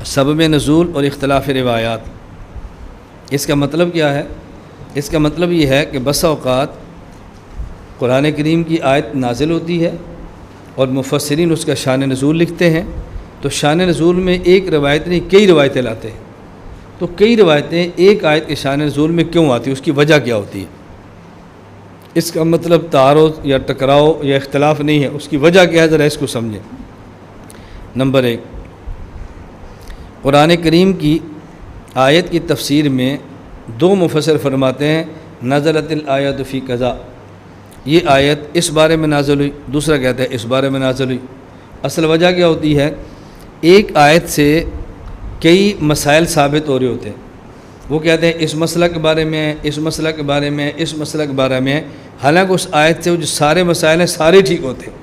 सबब नुज़ूल और इख्तिलाफ़ रिवायात। इसका मतलब क्या है? इसका मतलब ये है कि बसा औक़ात कुरान करीम की आयत नाज़िल होती है और मुफ़स्सिरीन उसका शान नुज़ूल लिखते हैं, तो शान नुज़ूल में एक रवायत नहीं कई रवायतें लाते हैं। तो कई रवायतें एक आयत के शान नुज़ूल में क्यों आती है, उसकी वजह क्या होती है? इसका मतलब तारुज़ या टकराव या इख्तिलाफ़ नहीं है, उसकी वजह क्या है, ज़रा इसको समझें। नंबर 1, कुरान करीम की आयत की तफसीर में दो मुफस्सिर फरमाते हैं नज़लतिल आयत फ़ी कज़ा, ये आयत इस बारे में नाज़िल हुई, दूसरा कहता है इस बारे में नाज़िल हुई। असल वजह क्या होती है? एक आयत से कई मसाइल साबित हो रहे होते हैं। वो कहते हैं इस मसला के बारे में, इस मसला के बारे में, इस मसला के बारे में, हालांकि उस आयत से जो सारे मसाइल हैं सारे ठीक होते हैं।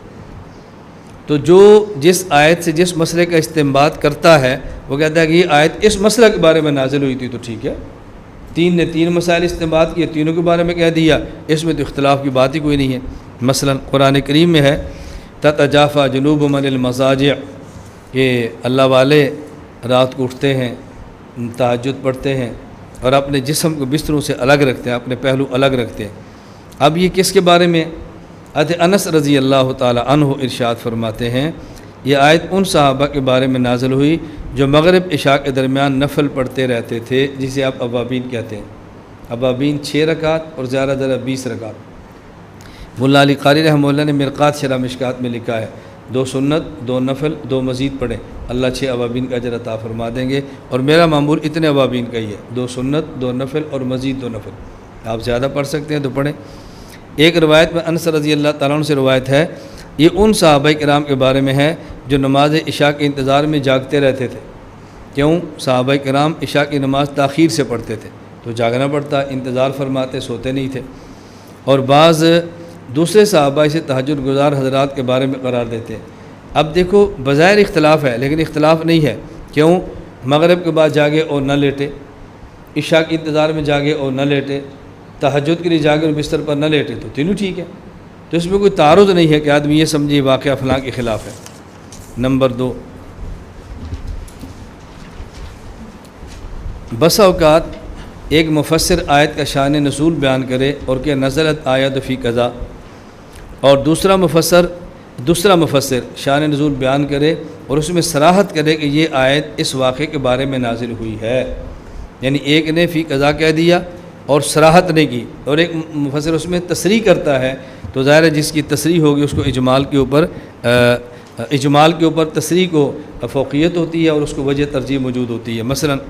तो जो जिस आयत से जिस मसले का इस्तेमाल करता है वो कहता है कि ये आयत इस मसले के बारे में नाज़िल हुई थी, तो ठीक है। तीन ने तीन मसाइल इस्तेमाल किए, तीनों के बारे में कह दिया, इसमें तो इख्तिलाफ़ की बात ही कोई नहीं है। मसलन कुरान करीम में है ततजाफ़ा जुनूबुहुम अनिल मज़ाजिअ, कि अल्लाह वाले रात को उठते हैं, तहज्जुद पढ़ते हैं और अपने जिस्म को बिस्तरों से अलग रखते हैं, अपने पहलू अलग रखते हैं। अब ये किसके बारे में? हज़रत अनस रज़ी अल्लाह ताला अन्हु इरशाद फरमाते हैं ये आयत उन सहाबा के बारे में नाज़िल हुई जो मग़रिब इशा के दरमियान नफल पढ़ते रहते थे, जिसे आप अवाबीन कहते हैं। अवाबीन 6 रकात और ज़्यादा ज़्यादा 20 रकात। मुल्ला अली क़ारी रहमतुल्लाह ने मिरक़ात शरह मिशकात में लिखा है 2 सुन्नत 2 नफल 2 मज़ीद पढ़ें, अल्लाह 6 अवाबीन का अजर अता फरमा देंगे। और मेरा मामूल इतने अवाबीन का ही है, 2 सुन्नत 2 नफल और मज़ीद 2 नफल। आप ज़्यादा पढ़ सकते हैं तो पढ़ें। एक रवायत में अनस रज़ी अल्लाह ताला अन्हु से रवायत है, ये उन सहाबाए किराम के बारे में है जो नमाज इशा के इंतज़ार में जागते रहते थे। क्यों? सहाबाए किराम इशा की नमाज़ ताख़ीर से पढ़ते थे तो जागना पड़ता, इंतज़ार फरमाते, सोते नहीं थे। और बाज़ दूसरे सहाबा इसे तहज्जुद गुज़ार हज़रात के बारे में करार देते हैं। अब देखो बज़ाहिर इख्तिलाफ़ है लेकिन इख्तिलाफ़ नहीं है। क्यों? मग़रिब के बाद जागे और न लेटे, इशा के इंतज़ार में जागे और न लेटे, तहज्जुद के लिए जागे और बिस्तर पर न लेटे, तो तीनों ठीक है। तो इसमें कोई तारुज़ नहीं है कि आदमी ये समझे वाक़या फ़लाँ के ख़िलाफ़ है। नंबर 2, बसा औक़ात एक मुफ़स्सिर आयत का शान नुज़ूल बयान करे और क्या नज़लत आयत फ़ी कज़ा, और दूसरा मुफ़स्सिर शान नुज़ूल बयान करे और उसमें सराहत करे कि ये आयत इस वाक़े के बारे में नाज़िल हुई है। यानी एक ने फ़ी कज़ा कह दिया और सराहत नहीं की, और एक मुफ़स्सिर उसमें तसरीह करता है, तो ज़ाहिर है जिसकी तसरीह होगी उसको इजमाल के ऊपर तसरीह को फ़ौक़ियत होती है और उसको वजह तरजीह मौजूद होती है। मसलन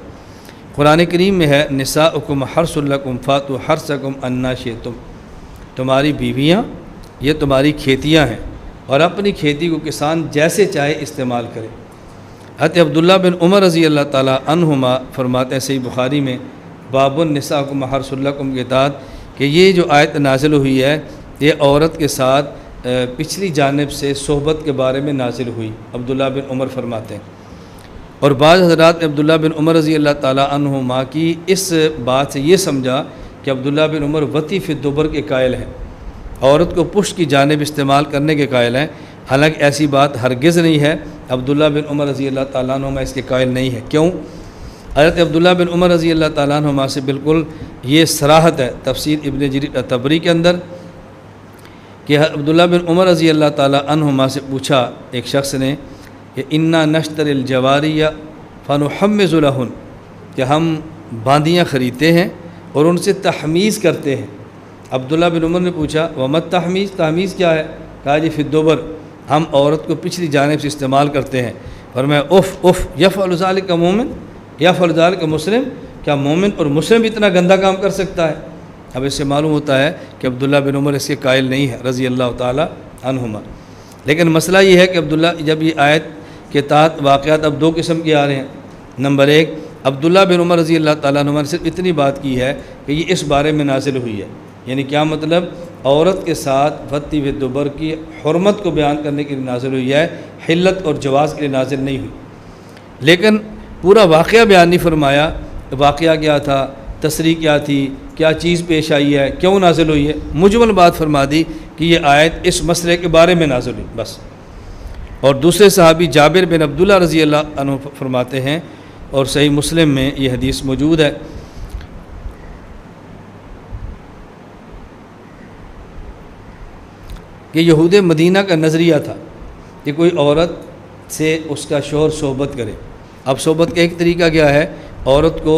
कुरान करीम में है निसाउकुम हर्सुल लकुम फ़ातू हर्सकुम अन्ना शिअ्तुम, तुम्हारी बीवियाँ ये तुम्हारी खेतियाँ हैं और अपनी खेती को किसान जैसे चाहे इस्तेमाल करे। हज़रत अब्दुल्लाह बिन उमर रज़ी अल्लाह ताला अन्हुमा फरमाते हैं सही बुखारी में बाबुन निसाउकुम हर्सुल लकुम के तहत कि ये जो आयत नाज़िल हुई है ये औरत के साथ पिछली जानिब से सोहबत के बारे में नाज़िल हुई, अब्दुल्लाह बिन उमर फरमाते हैं। और बाज़ हज़रात ने अब्दुल्लाह बिन उमर रज़ी अल्लाह ताला अन्हुमा की इस बात से ये समझा कि अब्दुल्लाह बिन उमर वती फ़ी दुबर के कायल हैं, औरत को पुष्ट की जानिब इस्तेमाल करने के कायल हैं। हालांकि ऐसी बात हरगिज़ नहीं है, अब्दुल्लाह बिन उमर रज़ी अल्लाह ताला अन्हुमा इसके कायल नहीं है। क्यों? हज़रत अब्दुल्लाह बिन उमर रज़ी अल्लाह ताला अन्हुमा से बिल्कुल ये सराहत है तफ़सीर इब्न जरीर तबरी के अंदर कि अब्दुल्लाह बिन उमर रज़ी अल्लाह ताला अन्हुमा से पूछा एक शख्स ने कि इन्ना नश्तरिल जवारिया फ़नुहम्मिज़ु लहुन, कि हम बांदियाँ ख़रीदते हैं और उनसे तहमीज़ करते हैं। अब्दुल्लाह बिन उमर ने पूछा वमत तहमीज़, तहमीज़ क्या है? कहा जी फ़िद्दुबर, हम औरत को पिछली जानिब से इस्तेमाल करते हैं। और मैं उफ़ यफ़अलु ज़ालिका मोमिन यफ़अलु ज़ालिका मुस्लिम, क्या मोमिन और मुस्लिम इतना गंदा काम कर सकता है? अब इससे मालूम होता है कि अब्दुल्लाह बिन उमर इसके कायल नहीं है रज़ी अल्लाह ताला अन्हुमा। लेकिन मसला ये है कि अब्दुल्लाह जब ये आयत के तहत वाक़यात अब 2 किस्म के आ रहे हैं। नंबर 1, अब्दुल्लाह बिन उमर रज़ी अल्लाह ताला अन्हुमा ने सिर्फ इतनी बात की है कि ये इस बारे में नाज़िल हुई है। यानी क्या मतलब? औरत के साथ वती व दुबर की हुर्मत को बयान करने के लिए नाज़िल हुई है, हिल्लत और जवाज़ के लिए नाज़िल नहीं हुई। लेकिन पूरा वाक़या बयान नहीं फरमाया, वाक़या क्या था, तसरीह क्या थी, क्या चीज़ पेश आई है, क्यों नाज़िल हुई है। मुजमल बात फरमा दी कि ये आयत इस मसले के बारे में नाज़िल हुई बस। और दूसरे सहाबी जाबिर बिन अब्दुल्लाह रज़ी अल्लाह अन्हु फरमाते हैं और सही मुस्लिम में ये हदीस मौजूद है कि यहूद मदीना का नज़रिया था कि कोई औरत से उसका शौहर सोहबत करे। अब सोहबत का एक तरीका क्या है, औरत को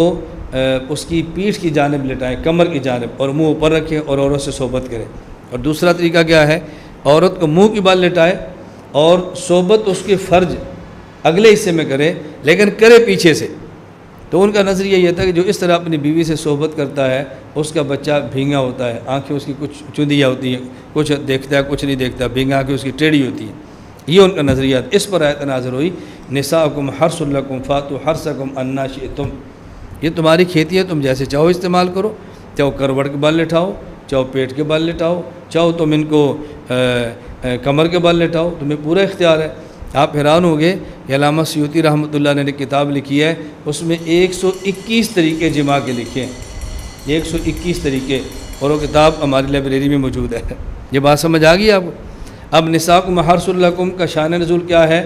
उसकी पीठ की जानिब लेटाएं, कमर की जानिब, और मुंह ऊपर रखें और औरत से सोहबत करें। और दूसरा तरीका क्या है, औरत को मुंह की बाल लेटाए और सोहबत उसके फ़र्ज अगले हिस्से में करे, लेकिन करे पीछे से। तो उनका नज़रिया यह था कि जो इस तरह अपनी बीवी से सोहबत करता है उसका बच्चा भींगा होता है, आंखें उसकी कुछ चुंदियाँ होती हैं, कुछ देखता है कुछ नहीं देखता, भींगा आँखें उसकी टेढ़ी होती हैं। ये उनका नज़रिया। इस पर आयत नाज़िल हुई, निसाउकुम हर्सुल लकुम फातु हर्सकुम अन्ना शिअ्तुम, ये तुम्हारी खेती है, तुम जैसे चाहो इस्तेमाल करो, चाहो करवट के बाल लेटाओ, चाहो पेट के बाल लेटाओ, चाहो तुम इनको कमर के बाल लेटाओ, तुम्हें पूरा इख्तियार है। आप हैरान होंगे कि अल्लामा सयूती रहमतुल्लाह ने किताब लिखी है, उसमें 121 तरीके जिमा के लिखे हैं, 121 तरीके, और वो किताब हमारी लाइब्रेरी में मौजूद है। ये बात समझ आ गई आपको। अब निसाकुम हर्सुल लकुम का शान नज़ुल क्या है,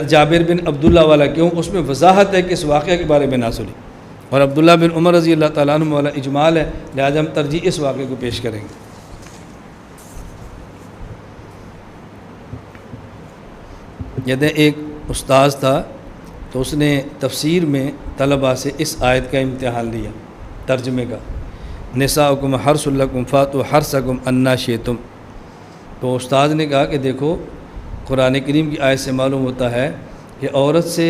जाबिर बिन अब्दुल्ला वाला क्यों, उसमें वजाहत है कि इस वाक़े के बारे में नाज़िल हुई, और अब्दुल्ला बिन उमर रज़ी अल्लाह ताला अन्हु वाला इजमाल है, लिहाजा हम तरजीह इस वाक़े को पेश करेंगे। यदि एक उस्ताद था तो उसने तफसीर में तलबा से इस आयत का इम्तिहान लिया, तर्जमे का, निसाउकुम हर्सुल लकुम फातु हर्सकुम अन्ना शिअ्तुम। तो उस्ताद ने कहा कि देखो, कुरान करीम की आयत से मालूम होता है कि औरत से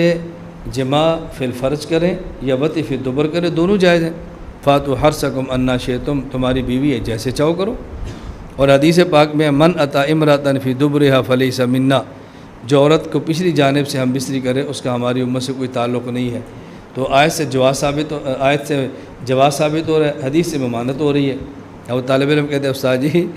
जमा फिल फ़र्ज करें या वती फिल दुबर करें, दोनों जायज़ हैं। फातु हर्सकुम अन्ना शिअ्तुम, तुम्हारी बीवी है जैसे चाहो करो। और हदीस पाक में मन अता इमरातन फ़ी दुबरिहा फलैसा मिन्ना, जो औरत को पिछली जानिब से हम बिस्तरी करे उसका हमारी उम्मत से कोई ताल्लुक़ नहीं है। तो आयत से जवाब साबित हो रहा है, हदीस से ममानत हो रही है। अब तालिब इल्म कहते हैं उस्ताद जी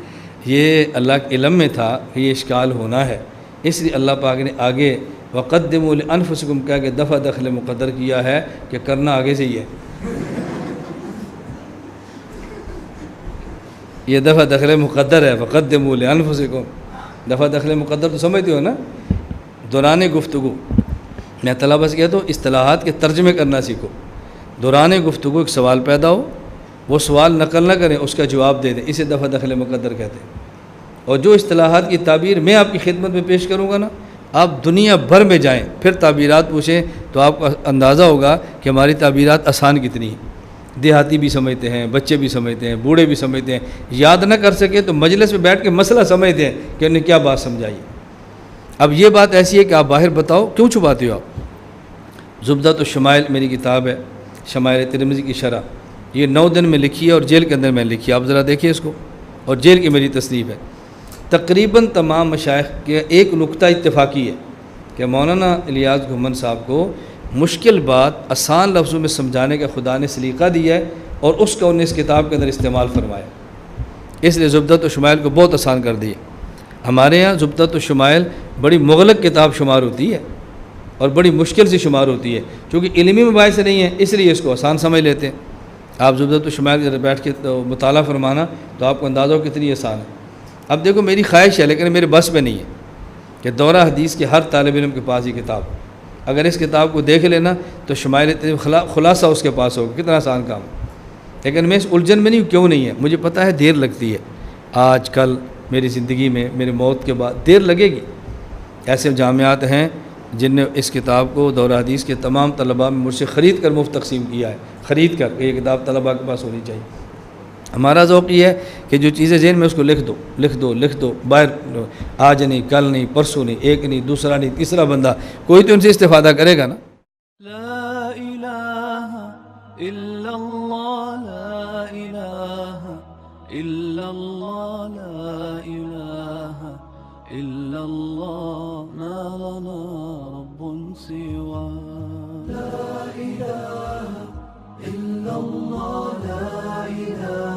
ये अल्लाह के इल्म में था कि ये इश्काल होना है, इसलिए अल्लाह पाक ने आगे वक़द्दिमू लिअन्फुसिकुम कह के दफ़ा दखल मुक़द्दर किया है कि करना आगे से ही है। ये दफ़ा दखल मुक़द्दर है, वक़द्दिमू लिअन्फुसिकुम, दफ़ा दखल मुक़द्दर तो समझते हो ना, दौरान गुफ्तगू। मैं तलबा से कहता हूँ इस्तिलाहात के तर्जमे करना सीखो। दौरान गुफ्तगू एक सवाल पैदा हो, वो सवाल नकल न करें, उसका जवाब दे दें, इसे दफ़ा दखल मुक़द्दर कहते हैं। और जो इस्तिलाहात की ताबीर मैं आपकी खिदमत में पेश करूँगा ना, आप दुनिया भर में जाएँ फिर ताबीरात पूछें तो आपको अंदाज़ा होगा कि हमारी ताबीरात आसान कितनी हैं। देहाती भी समझते हैं, बच्चे भी समझते हैं, बूढ़े भी समझते हैं, याद न कर सके तो मजलिस में बैठ के मसला समझते हैं कि उन्हें क्या बात समझाई। अब ये बात ऐसी है कि आप बाहर बताओ, क्यों छुपाते हो आप। ज़ुब्दत शमाइल मेरी किताब है, शमाइल तिरमिज़ी की शरह, ये 9 दिन में लिखी है और जेल के अंदर मैंने लिखी है, आप ज़रा देखिए इसको, और जेल की मेरी तसनीफ़ है। तकरीबन तमाम मशाइख के एक नुक्ता इत्तफ़ाक़ी है कि मौलाना इलियास घुमन साहब को मुश्किल बात आसान लफ्ज़ों में समझाने का खुदा ने सलीक़ा दिया है और उसका उन्हें इस किताब के अंदर इस्तेमाल फरमाया, इसलिए ज़ुब्दत शुमाइल को बहुत आसान कर दिए। हमारे यहाँ ज़ुब्दत शुमाइल बड़ी मुग़लक़ किताब शुमार होती है और बड़ी मुश्किल से शुमार होती है, क्योंकि इल्मी मबाहिस से नहीं है, इसलिए इसको आसान समझ लेते हैं। आप ज़ुब्दत शुमाइल जब बैठ के तो मुताला फरमाना तो आपको अंदाज़ा हो कितनी आसान है। अब देखो मेरी ख्वाहिश है, लेकिन मेरे बस में नहीं है कि दौरा हदीस के हर तालिब इल्म के पास ये किताब, अगर इस किताब को देख लेना तो शुमाइल खुलासा उसके पास होगा, कितना आसान काम। लेकिन मैं इस उलझन में नहीं हूँ, क्यों नहीं है, मुझे पता है देर लगती है, आज कल मेरी ज़िंदगी में मेरी मौत के बाद देर लगेगी। ऐसे जामियात हैं जिनने इस किताब को दौरा हदीस के तमाम तलबा में मुझसे ख़रीद कर मुफ्त तकसीम किया है, ख़रीद कर। ये किताब तलबा के पास होनी चाहिए। हमारा ज़ौक़ ये है कि जो चीज़ें ज़हन में उसको लिख दो लिख दो लिख दो, बाहर आज नहीं, कल नहीं, परसों नहीं, एक नहीं, दूसरा नहीं, तीसरा बंदा, कोई तो उनसे इस्तिफ़ादा करेगा ना। ला इलाहा इल्लल्लाह, ला इलाहा इल्लल्लाह, ला इलाहा इल्लल्लाह, मा लना रब्बुन सिवा। ला इलाहा इल्लल्लाह, ला इलाहा